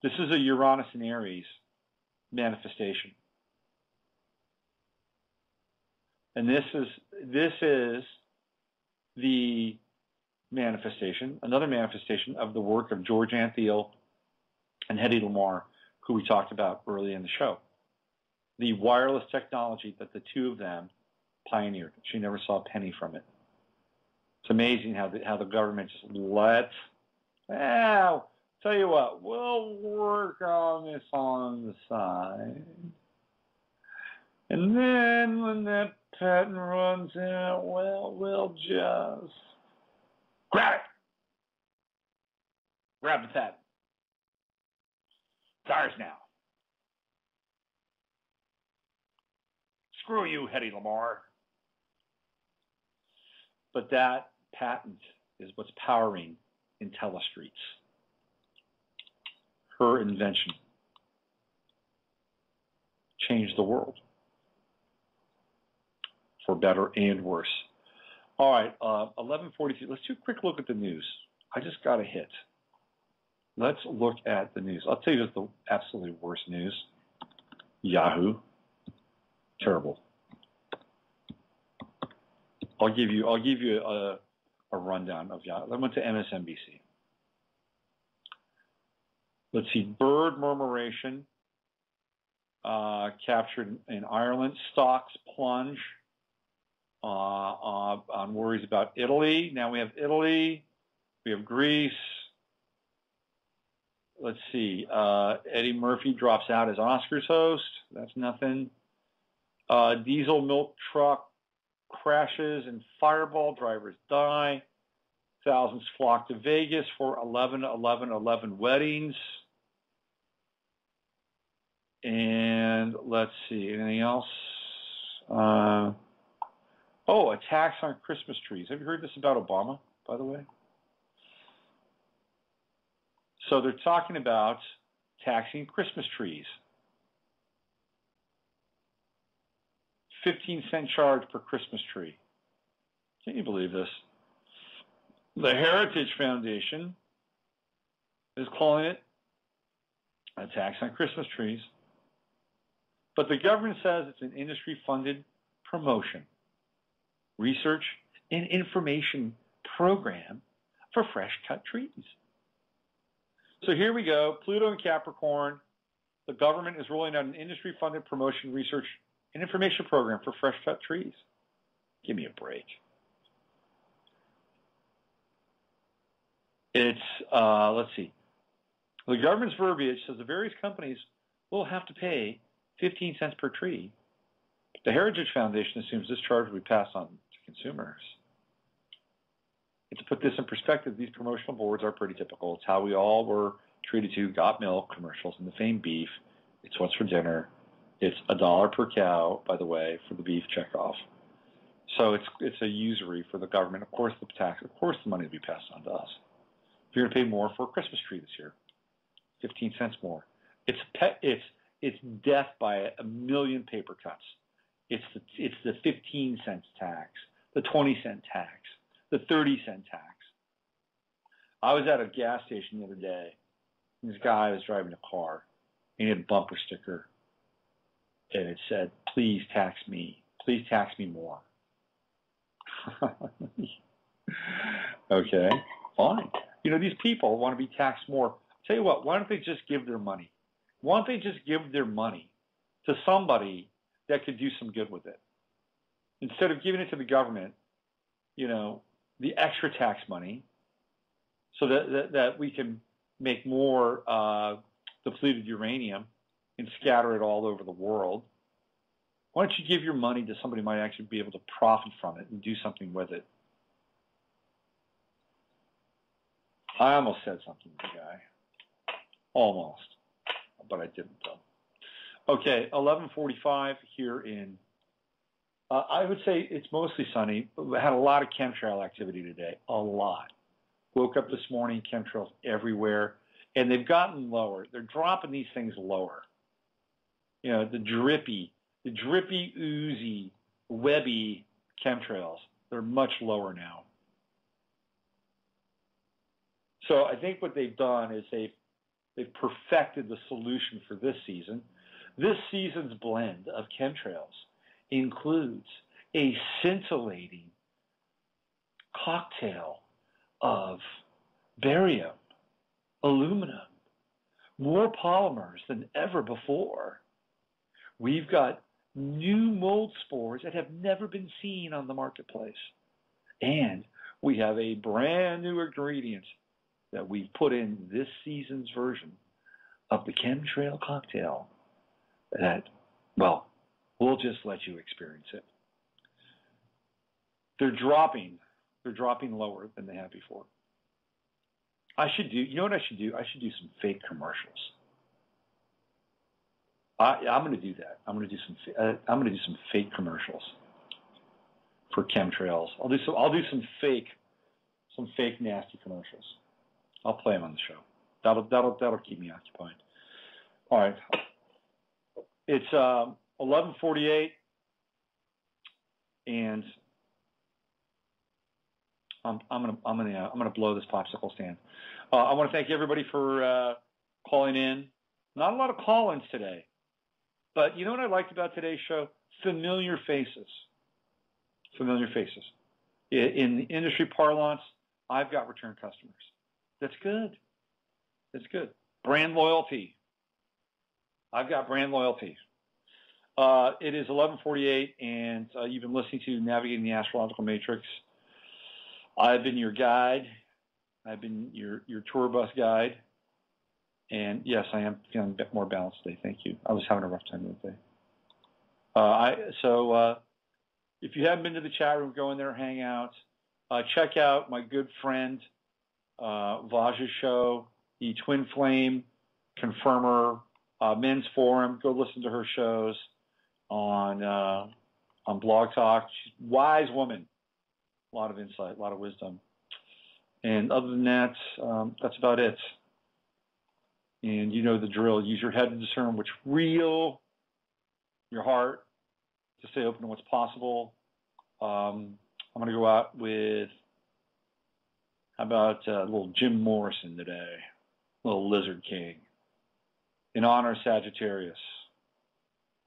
This is a Uranus and Aries manifestation. And this is the manifestation, another manifestation of the work of George Antheil and Hedy Lamarr, who we talked about early in the show. The wireless technology that the two of them pioneered. She never saw a penny from it. It's amazing how the government just lets, tell you what, we'll work on this on the side. And then when that patent runs out, well, we'll just grab it. Grab the patent. It's ours now. Screw you, Hedy Lamarr. But that patent is what's powering IntelliStreets. Her invention changed the world for better and worse. All right, 11:43. Let's do a quick look at the news. I just got a hit. Let's look at the news. I'll tell you the absolutely worst news. Yahoo. Terrible. I'll give you a rundown of Yahoo. I went to MSNBC. Let's see. Bird murmuration captured in Ireland. Stocks plunge on worries about Italy. Now we have Italy. We have Greece. Let's see. Eddie Murphy drops out as Oscars host. That's nothing. Diesel milk truck crashes and fireball. Drivers die. Thousands flock to Vegas for 11/11/11 weddings. And let's see, anything else? A tax on Christmas trees. Have you heard this about Obama, by the way? So they're talking about taxing Christmas trees. 15-cent charge per Christmas tree. Can you believe this? The Heritage Foundation is calling it a tax on Christmas trees. But the government says it's an industry-funded promotion, research, and information program for fresh-cut trees. So here we go, Pluto and Capricorn. The government is rolling out an industry-funded promotion, research, and information program for fresh-cut trees. Give me a break. It's, let's see. The government's verbiage says the various companies will have to pay 15 cents per tree. The Heritage Foundation assumes this charge will be passed on to consumers. And to put this in perspective, these promotional boards are pretty typical. It's how we all were treated to Got Milk commercials and the famed beef. It's what's for dinner. It's $1 per cow, by the way, for the beef checkoff. So it's a usury for the government. Of course, the tax. Of course, the money will be passed on to us. If you're going to pay more for a Christmas tree this year, 15 cents more. It's death by a million paper cuts. It's the 15 cents tax, the 20-cent tax, the 30-cent tax. I was at a gas station the other day, and this guy was driving a car, and he had a bumper sticker, and it said, "Please tax me. Please tax me more." Okay, fine. You know, these people want to be taxed more. Tell you what, why don't they just give their money? Why don't they just give their money to somebody that could do some good with it? Instead of giving it to the government, you know, the extra tax money, so that we can make more depleted uranium and scatter it all over the world. Why don't you give your money to somebody who might actually be able to profit from it and do something with it? I almost said something to the guy. Almost. But I didn't, though. Okay, 11:45 here in, I would say it's mostly sunny, but we had a lot of chemtrail activity today, a lot. Woke up this morning, chemtrails everywhere, and they've gotten lower. They're dropping these things lower. You know, the drippy, oozy, webby chemtrails, they're much lower now. So I think what they've done is they've They've perfected the solution for this season. This season's blend of chemtrails includes a scintillating cocktail of barium, aluminum, more polymers than ever before. We've got new mold spores that have never been seen on the marketplace. And we have a brand new ingredient that we've put in this season's version of the chemtrail cocktail that, well, we'll just let you experience it. They're dropping lower than they have before. You know what I should do? I should do some fake commercials. I'm going to do that. I'm going to do some fake commercials for chemtrails. I'll do some fake nasty commercials. I'll play them on the show. That'll keep me occupied. All right. It's 11:48, and I'm gonna blow this popsicle stand. I want to thank everybody for calling in. Not a lot of call-ins today, but you know what I liked about today's show? Familiar faces. Familiar faces. In industry parlance, I've got return customers. That's good. That's good. Brand loyalty. I've got brand loyalty. It is 11:48, and you've been listening to Navigating the Astrological Matrix. I've been your guide. I've been your tour bus guide. And yes, I am feeling a bit more balanced today. Thank you. I was having a rough time that day. So if you haven't been to the chat room, go in there, hang out. Check out my good friend Vaj's show, the Twin Flame Confirmer Men's Forum. Go listen to her shows on Blog Talk. She's a wise woman. A lot of insight, a lot of wisdom. And other than that, that's about it. And you know the drill. Use your head to discern what's real, your heart to stay open to what's possible. I'm going to go out with, how about a little Jim Morrison today, a little Lizard King, in honor of Sagittarius.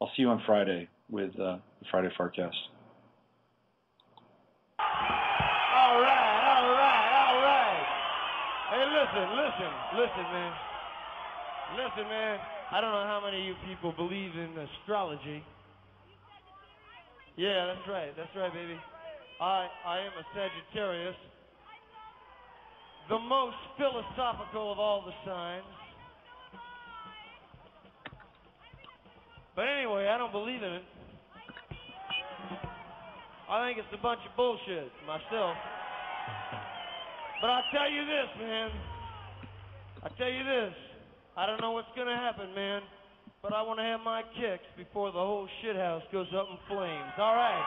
I'll see you on Friday with the Friday Forecast. All right. Hey, listen, man. Listen, man. I don't know how many of you people believe in astrology. Yeah, that's right, baby. I am a Sagittarius, the most philosophical of all the signs. But anyway, I don't believe in it. I think it's a bunch of bullshit myself. But I'll tell you this, man. I don't know what's going to happen, man. But I want to have my kicks before the whole shithouse goes up in flames. All right.